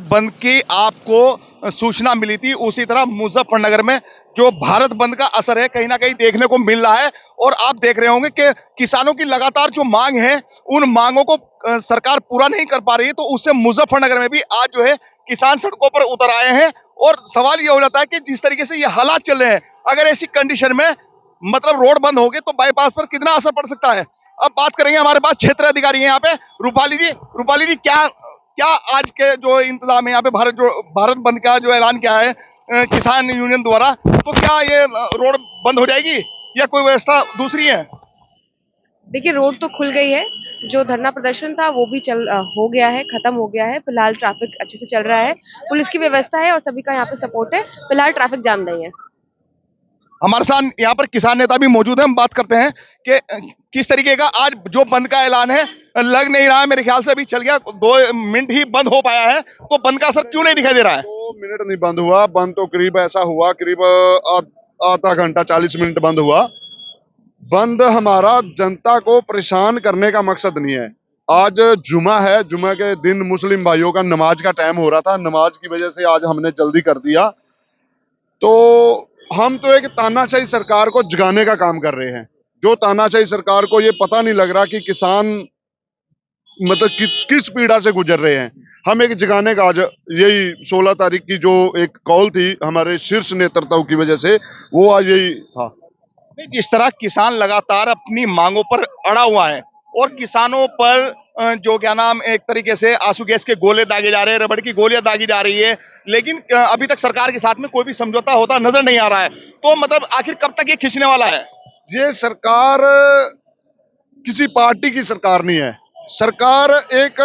बंद की आपको सूचना मिली थी, उसी तरह मुजफ्फरनगर में जो भारत बंद का असर है कहीं ना कहीं देखने को मिल रहा है। और आप देख रहे होंगे कि किसानों की लगातार जो मांग है, उन मांगों को सरकार पूरा नहीं कर पा रही है, तो उससे मुजफ्फरनगर में भी आज जो है किसान सड़कों पर उतर आए हैं। और सवाल यह हो जाता है कि जिस तरीके से ये हालात चल रहे हैं, अगर ऐसी कंडीशन में मतलब रोड बंद हो गए तो बाईपास पर कितना असर पड़ सकता है। अब बात करेंगे, हमारे पास क्षेत्र अधिकारी हैं यहाँ पे, रूपाली जी। रूपाली जी, क्या क्या आज के जो इंतजाम है यहाँ पे, भारत बंद का जो ऐलान किया है किसान यूनियन द्वारा, तो क्या ये रोड बंद हो जाएगी या कोई व्यवस्था दूसरी है? देखिए, रोड तो खुल गई है। जो धरना प्रदर्शन था वो भी हो गया है, खत्म हो गया है। फिलहाल ट्रैफिक अच्छे से चल रहा है, पुलिस की व्यवस्था है और सभी का यहाँ पे सपोर्ट है। फिलहाल ट्रैफिक जाम नहीं है। हमारे साथ यहाँ पर किसान नेता भी मौजूद हैं, हम बात करते हैं कि किस तरीके का आज जो बंद का ऐलान है। लग नहीं रहा है, मेरे ख्याल से अभी चल गया 2 मिनट ही बंद हो पाया है, तो बंद का असर क्यों नहीं दिखाई दे रहा है? 2 मिनट नहीं बंद हुआ, बंद तो करीब ऐसा हुआ, करीब आधा घंटा 40 मिनट बंद हुआ। बंद हमारा जनता को परेशान करने का मकसद नहीं है। आज जुमा है, जुमा के दिन मुस्लिम भाइयों का नमाज का टाइम हो रहा था, नमाज की वजह से आज हमने जल्दी कर दिया। तो हम तो एक तानाशाही सरकार को जगाने का काम कर रहे हैं। जो तानाशाही सरकार को ये पता नहीं लग रहा कि किसान मतलब किस पीड़ा से गुजर रहे हैं। हम एक जगाने का आज यही 16 तारीख की जो एक कॉल थी हमारे शीर्ष नेतृत्व की वजह से, वो आज यही था। जिस तरह किसान लगातार अपनी मांगों पर अड़ा हुआ है और किसानों पर जो क्या नाम एक तरीके से आंसू गैस के गोले दागे जा रहे हैं, रबड़ की गोलियां दागी जा रही है, लेकिन अभी तक सरकार के साथ में कोई भी समझौता होता नजर नहीं आ रहा है। तो मतलब आखिर कब तक ये खींचने वाला है? ये सरकार किसी पार्टी की सरकार नहीं है, सरकार एक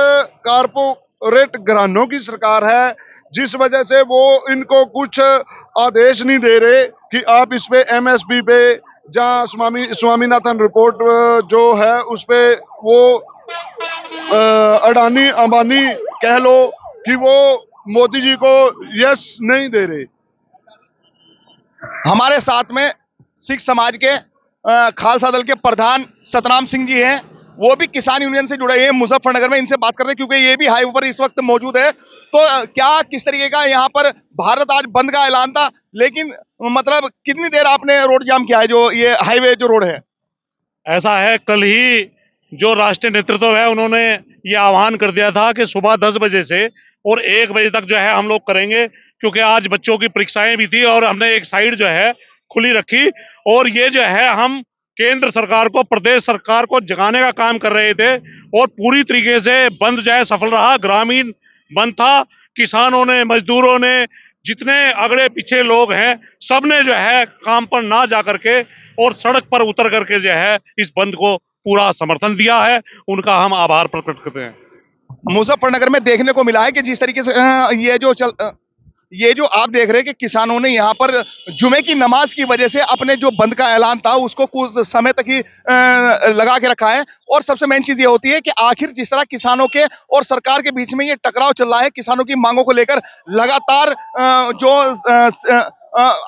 कारपोरेट घरानों की सरकार है, जिस वजह से वो इनको कुछ आदेश नहीं दे रहे कि आप इस पे एमएसपी पे जहाँ स्वामीनाथन रिपोर्ट जो है उस पे वो अडानी अंबानी कह लो कि वो मोदी जी को यस नहीं दे रहे। हमारे साथ में सिख समाज के खालसा दल के प्रधान सतनाम सिंह जी हैं, वो भी किसान यूनियन से जुड़े हैं मुजफ्फरनगर में। इनसे बात करते हैं क्योंकि ये भी हाईवे पर इस वक्त मौजूद है। तो क्या किस तरीके का यहाँ पर भारत आज बंद का ऐलान था, लेकिन मतलब कितनी देर आपने रोड जाम किया है, जो ये हाईवे जो रोड है? ऐसा है, कल ही जो राष्ट्रीय नेतृत्व है उन्होंने ये आह्वान कर दिया था कि सुबह 10 बजे से और 1 बजे तक जो है हम लोग करेंगे, क्योंकि आज बच्चों की परीक्षाएं भी थी और हमने एक साइड जो है खुली रखी। और ये जो है हम केंद्र सरकार को, प्रदेश सरकार को जगाने का काम कर रहे थे और पूरी तरीके से बंद जो है सफल रहा। ग्रामीण बंद था, किसानों ने, मजदूरों ने, जितने अगड़े पीछे लोग हैं, सबने जो है काम पर ना जा करके और सड़क पर उतर करके जो है इस बंद को पूरा समर्थन दिया है। उनका हम आभार प्रकट करते हैं। मुजफ्फरनगर में देखने को मिला है कि जिस तरीके से ये जो आप देख रहे हैं कि किसानों ने यहाँ पर जुमे की नमाज की वजह से अपने जो बंद का ऐलान था उसको कुछ समय तक ही लगा के रखा है। और सबसे मेन चीज ये होती है कि आखिर जिस तरह किसानों के और सरकार के बीच में ये टकराव चल रहा है, किसानों की मांगों को लेकर लगातार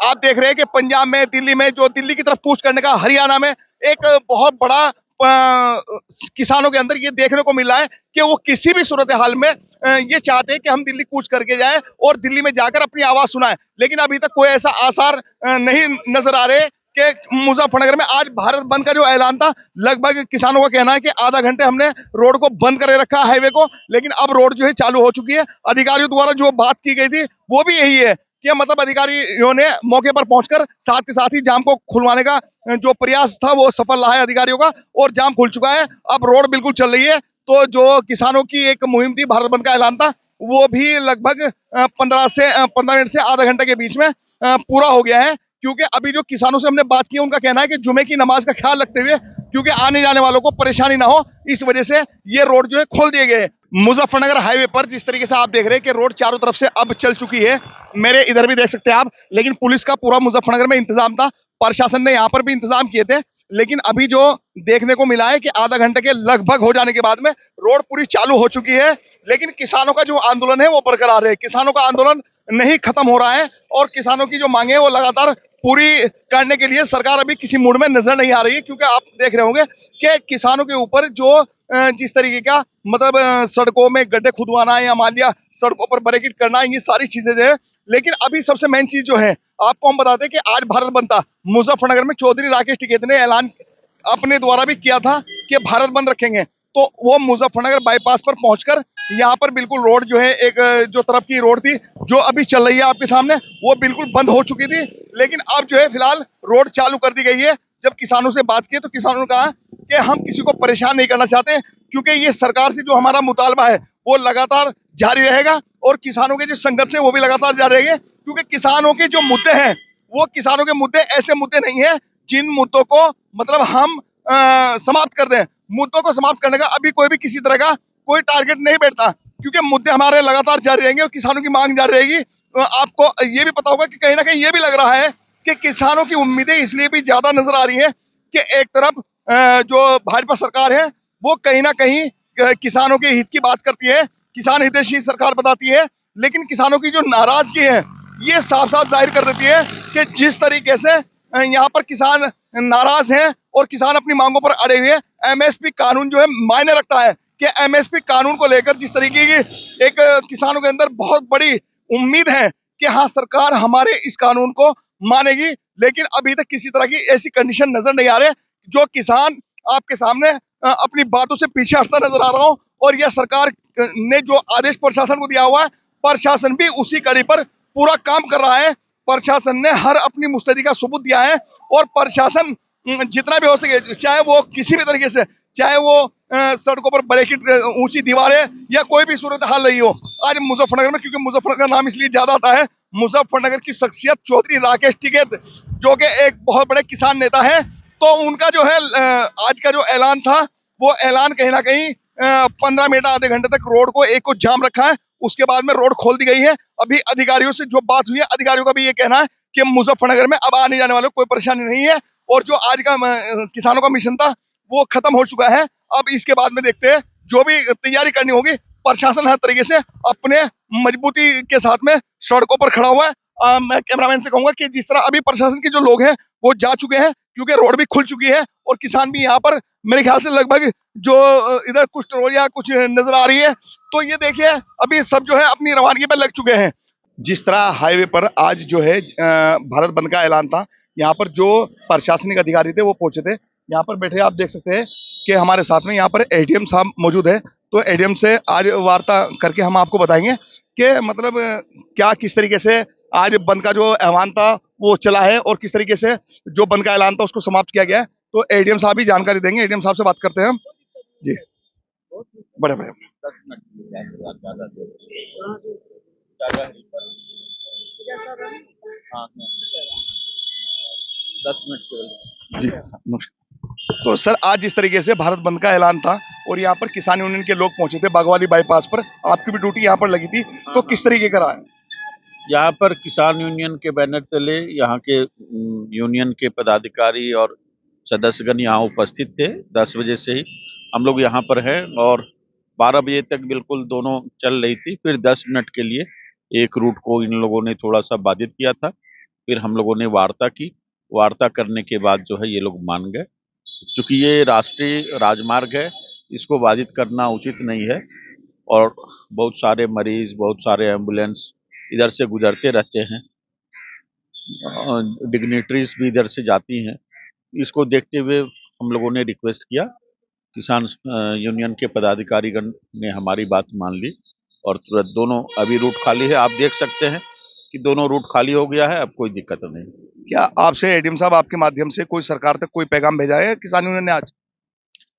आप देख रहे हैं कि पंजाब में, दिल्ली में, जो दिल्ली की तरफ कूच करने का, हरियाणा में एक बहुत बड़ा किसानों के अंदर ये देखने को मिला है कि वो किसी भी सूरत हाल में ये चाहते हैं कि हम दिल्ली कूच करके जाएं और दिल्ली में जाकर अपनी आवाज सुनाएं। लेकिन अभी तक कोई ऐसा आसार नहीं नजर आ रहे कि मुजफ्फरनगर में आज भारत बंद का जो ऐलान था, लगभग किसानों का कहना है कि आधा घंटे हमने रोड को बंद करे रखा, हाईवे को, लेकिन अब रोड जो है चालू हो चुकी है। अधिकारियों द्वारा जो बात की गई थी वो भी यही है कि मतलब अधिकारियों ने मौके पर पहुंचकर साथ के साथ ही जाम को खुलवाने का जो प्रयास था वो सफल रहा है अधिकारियों का, और जाम खुल चुका है। अब रोड बिल्कुल चल रही है। तो जो किसानों की एक मुहिम थी, भारत बंद का ऐलान था, वो भी लगभग 15 मिनट से आधा घंटे के बीच में पूरा हो गया है। क्योंकि अभी जो किसानों से हमने बात की, उनका कहना है कि जुमे की नमाज का ख्याल रखते हुए, क्योंकि आने जाने वालों को परेशानी ना हो, इस वजह से ये रोड जो है खोल दिए गए। मुजफ्फरनगर हाईवे पर जिस तरीके से आप देख रहे हैं कि रोड चारों तरफ से अब चल चुकी है, मेरे इधर भी देख सकते हैं आप, लेकिन पुलिस का पूरा मुजफ्फरनगर में इंतजाम था, प्रशासन ने यहाँ पर भी इंतजाम किए थे। लेकिन अभी जो देखने को मिला है कि आधा घंटे के लगभग हो जाने के बाद में रोड पूरी चालू हो चुकी है। लेकिन किसानों का जो आंदोलन है वो बरकरार है, किसानों का आंदोलन नहीं खत्म हो रहा है और किसानों की जो मांगे हैं वो लगातार पूरी करने के लिए सरकार अभी किसी मूड में नजर नहीं आ रही है, क्योंकि आप देख रहे होंगे कि किसानों के ऊपर जो जिस तरीके का मतलब सड़कों में गड्ढे खुदवाना या मान लिया सड़कों पर बैरिकेड करना, ये सारी चीजें जो है। लेकिन अभी सबसे मेन चीज जो है, आपको हम बताते हैं कि आज भारत बंद था मुजफ्फरनगर में। चौधरी राकेश टिकैत ने ऐलान अपने द्वारा भी किया था कि भारत बंद रखेंगे, तो वो मुजफ्फरनगर बाईपास पर पहुंचकर यहाँ पर बिल्कुल रोड जो है, एक जो तरफ की रोड थी जो अभी चल रही है आपके सामने, वो बिल्कुल बंद हो चुकी थी। लेकिन अब जो है फिलहाल रोड चालू कर दी गई है। जब किसानों से बात की तो किसानों ने कहा कि हम किसी को परेशान नहीं करना चाहते, क्योंकि ये सरकार से जो हमारा मुतालबा है वो लगातार जारी रहेगा और किसानों के जो संघर्ष है वो भी लगातार जारी रहेंगे। क्योंकि किसानों के जो मुद्दे हैं वो किसानों के मुद्दे ऐसे मुद्दे नहीं है जिन मुद्दों को मतलब हम समाप्त कर दें। मुद्दों को समाप्त करने का अभी कोई भी किसी तरह का कोई टारगेट नहीं बैठता, क्योंकि मुद्दे हमारे लगातार जारी रहेंगे और किसानों की मांग जारी रहेगी। आपको ये भी पता होगा कि कहीं ना कहीं ये भी लग रहा है कि किसानों की उम्मीदें इसलिए भी ज्यादा नजर आ रही है कि एक तरफ जो भाजपा सरकार है वो कहीं ना कहीं किसानों के हित की बात करती है, किसान हितैषी सरकार बताती है, लेकिन किसानों की जो नाराजगी है ये साफ साफ जाहिर कर देती है कि जिस तरीके से यहाँ पर किसान नाराज हैं और किसान अपनी मांगों पर अड़े हुए हैं। एमएसपी कानून जो है मायने रखता है कि एमएसपी कानून को लेकर जिस तरीके की एक किसानों के अंदर बहुत बड़ी उम्मीद है कि हाँ सरकार हमारे इस कानून को मानेगी, लेकिन अभी तक किसी तरह की ऐसी कंडीशन नजर नहीं आ रहे। जो किसान आपके सामने अपनी बातों से पीछे हटता नजर आ रहा हो, और यह सरकार ने जो आदेश प्रशासन को दिया हुआ है, प्रशासन भी उसी कड़ी पर पूरा काम कर रहा है। प्रशासन ने हर अपनी मुस्तैदी का सबूत दिया है और प्रशासन जितना भी हो सके, चाहे वो किसी भी तरीके से, चाहे वो सड़कों पर बैरिकेड ऊंची दीवारें या कोई भी सूरत हाल रही हो आज मुजफ्फरनगर में, क्योंकि मुजफ्फरनगर नाम इसलिए ज्यादा आता है, मुजफ्फरनगर की शख्सियत चौधरी राकेश टिकैत जो कि एक बहुत बड़े किसान नेता है, तो उनका जो है आज का जो ऐलान था वो ऐलान कहीं ना कहीं 15 मिनट आधे घंटे तक रोड को एक को जाम रखा है। उसके बाद में रोड खोल दी गई है। अभी अधिकारियों से जो बात हुई है, अधिकारियों का भी ये कहना है कि मुजफ्फरनगर में अब आने जाने वालों को कोई परेशानी नहीं है और जो आज का किसानों का मिशन था वो खत्म हो चुका है। अब इसके बाद में देखते हैं जो भी तैयारी करनी होगी। प्रशासन हर तरीके से अपने मजबूती के साथ में सड़कों पर खड़ा हुआ है। मैं कैमरामैन से कहूंगा कि जिस तरह अभी प्रशासन के जो लोग हैं वो जा चुके हैं, क्योंकि रोड भी खुल चुकी है और किसान भी यहाँ पर मेरे ख्याल से लगभग जो इधर कुछ ट्रोलियां कुछ नजर आ रही है, तो ये देखिए अभी सब जो है अपनी रवानगी पर लग चुके हैं। जिस तरह हाईवे पर आज जो है भारत बंद का ऐलान था, यहाँ पर जो प्रशासनिक अधिकारी थे वो पहुंचे थे। यहाँ पर बैठे आप देख सकते हैं कि हमारे साथ में यहाँ पर एडीएम साहब मौजूद है, तो एडीएम से आज वार्ता करके हम आपको बताएंगे कि मतलब क्या किस तरीके से आज बंद का जो ऐलान था वो चला है और किस तरीके से जो बंद का ऐलान था उसको समाप्त किया गया है। तो एडीएम साहब ही जानकारी देंगे। एडीएम साहब से बात करते हैं हम जी। बड़े बड़े जी नमस्कार। तो सर आज जिस तरीके से भारत बंद का ऐलान था और यहाँ पर किसान यूनियन के लोग पहुंचे थे बागवाली बाईपास पर, आपकी भी ड्यूटी यहाँ पर लगी थी, तो किस तरीके का रहा है? यहाँ पर किसान यूनियन के बैनर तले यहाँ के यूनियन के पदाधिकारी और सदस्यगण यहाँ उपस्थित थे। 10 बजे से ही हम लोग यहाँ पर हैं और 12 बजे तक बिल्कुल दोनों चल रही थी। फिर 10 मिनट के लिए एक रूट को इन लोगों ने थोड़ा सा बाधित किया था। फिर हम लोगों ने वार्ता की। वार्ता करने के बाद जो है ये लोग मान गए, क्योंकि ये राष्ट्रीय राजमार्ग है, इसको बाधित करना उचित नहीं है और बहुत सारे मरीज, बहुत सारे एम्बुलेंस इधर से गुजरते रहते हैं, डिग्नेटरीज भी इधर से जाती हैं। इसको देखते हुए हम लोगों ने रिक्वेस्ट किया। किसान यूनियन के पदाधिकारीगण ने हमारी बात मान ली और तुरंत दोनों अभी रूट खाली है। आप देख सकते हैं कि दोनों रूट खाली हो गया है, अब कोई दिक्कत नहीं। क्या आपसे एडीएम साहब आपके माध्यम से कोई सरकार तक कोई पैगाम भेजा है किसान यूनियन ने आज?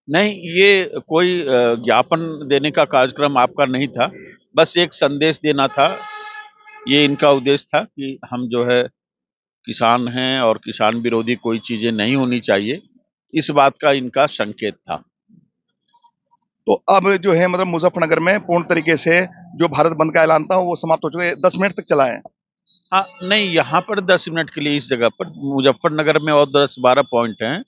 नहीं, ये कोई ज्ञापन देने का कार्यक्रम आपका नहीं था, बस एक संदेश देना था। ये इनका उद्देश्य था कि हम जो है किसान हैं और किसान विरोधी कोई चीजें नहीं होनी चाहिए, इस बात का इनका संकेत था। तो अब जो है मतलब मुजफ्फरनगर में पूर्ण तरीके से जो भारत बंद का ऐलान था वो समाप्त हो चुका है। 10 मिनट तक चला है। हाँ, नहीं, यहाँ पर 10 मिनट के लिए इस जगह पर, मुजफ्फरनगर में और 10-12 पॉइंट हैं।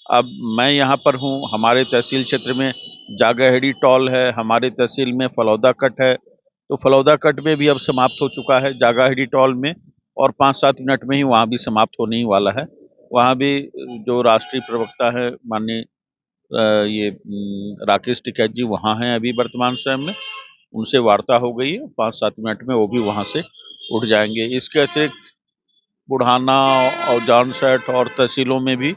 अब मैं यहाँ पर हूँ, हमारे तहसील क्षेत्र में जागाहेड़ी टॉल है, हमारे तहसील में फलौदा कट है, तो फलौदा कट में भी अब समाप्त हो चुका है जागाहेड़ी टॉल में, और 5-7 मिनट में ही वहाँ भी समाप्त होने ही वाला है। वहाँ भी जो राष्ट्रीय प्रवक्ता है माननीय राकेश टिकैत जी वहाँ हैं अभी वर्तमान समय में, उनसे वार्ता हो गई है, 5-7 मिनट में वो भी वहाँ से उठ जाएंगे। इसके अतिरिक्त बुढ़ाना और जॉनसेट और तहसीलों में भी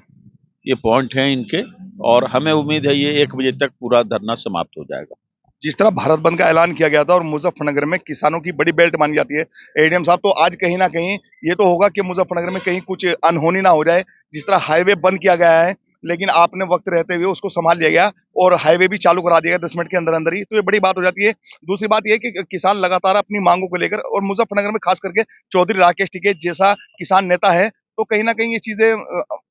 ये पॉइंट हैं इनके, और हमें उम्मीद है ये 1 बजे तक पूरा धरना समाप्त हो जाएगा। जिस तरह भारत बंद का ऐलान किया गया था और मुजफ्फरनगर में किसानों की बड़ी बेल्ट मानी जाती है, एडीएम साहब, तो आज कहीं ना कहीं ये तो होगा कि मुजफ्फरनगर में कहीं कुछ अनहोनी ना हो जाए। जिस तरह हाईवे बंद किया गया है, लेकिन आपने वक्त रहते हुए उसको संभाल लिया गया और हाईवे भी चालू करा दिया गया 10 मिनट के अंदर अंदर ही, तो ये बड़ी बात हो जाती है। दूसरी बात यह कि किसान लगातार अपनी मांगों को लेकर, और मुजफ्फरनगर में खास करके चौधरी राकेश टिकैत जैसा किसान नेता है, तो कहीं ना कहीं ये चीजें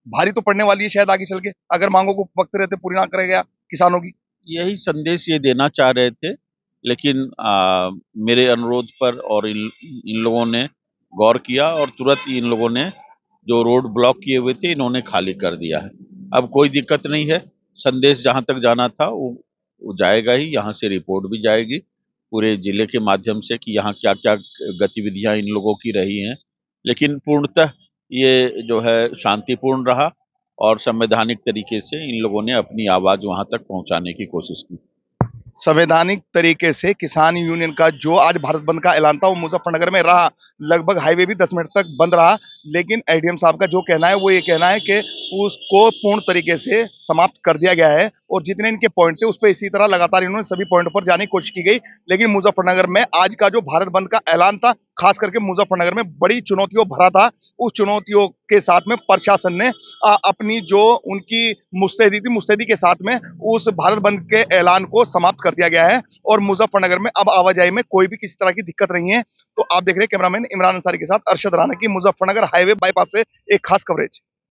भारी तो पड़ने वाली है शायद आगे चल के, अगर मांगों को वक्त रहते पूरी ना करेगा किसानों की। यही संदेश ये देना चाह रहे थे, लेकिन मेरे अनुरोध पर और इन लोगों ने गौर किया और तुरंत इन लोगों ने जो रोड ब्लॉक किए हुए थे इन्होंने खाली कर दिया है। अब कोई दिक्कत नहीं है, संदेश जहां तक जाना था वो जाएगा ही, यहाँ से रिपोर्ट भी जाएगी पूरे जिले के माध्यम से कि यहाँ क्या क्या गतिविधियां इन लोगों की रही हैं, लेकिन पूर्णतः ये जो है शांतिपूर्ण रहा और संवैधानिक तरीके से इन लोगों ने अपनी आवाज वहां तक पहुंचाने की कोशिश की। संवैधानिक तरीके से किसान यूनियन का जो आज भारत बंद का ऐलान था वो मुजफ्फरनगर में रहा, लगभग हाईवे भी 10 मिनट तक बंद रहा, लेकिन एडीएम साहब का जो कहना है वो ये कहना है कि उसको पूर्ण तरीके से समाप्त कर दिया गया है, और जितने इनके पॉइंट थे उस पर इसी तरह लगातार इन्होंने सभी पॉइंट पर जाने की कोशिश की गई। लेकिन मुजफ्फरनगर में आज का जो भारत बंद का ऐलान था, खास करके मुजफ्फरनगर में बड़ी चुनौतियों भरा था। उस चुनौतियों के साथ में प्रशासन ने अपनी जो उनकी मुस्तैदी थी, मुस्तैदी के साथ में उस भारत बंद के ऐलान को समाप्त कर दिया गया है, और मुजफ्फरनगर में अब आवाजाही में कोई भी किसी तरह की दिक्कत नहीं है। तो आप देख रहे हैं कैमरामैन इमरान अंसारी के साथ अरशद राना की मुजफ्फरनगर हाईवे बाईपास से एक खास कवरेज।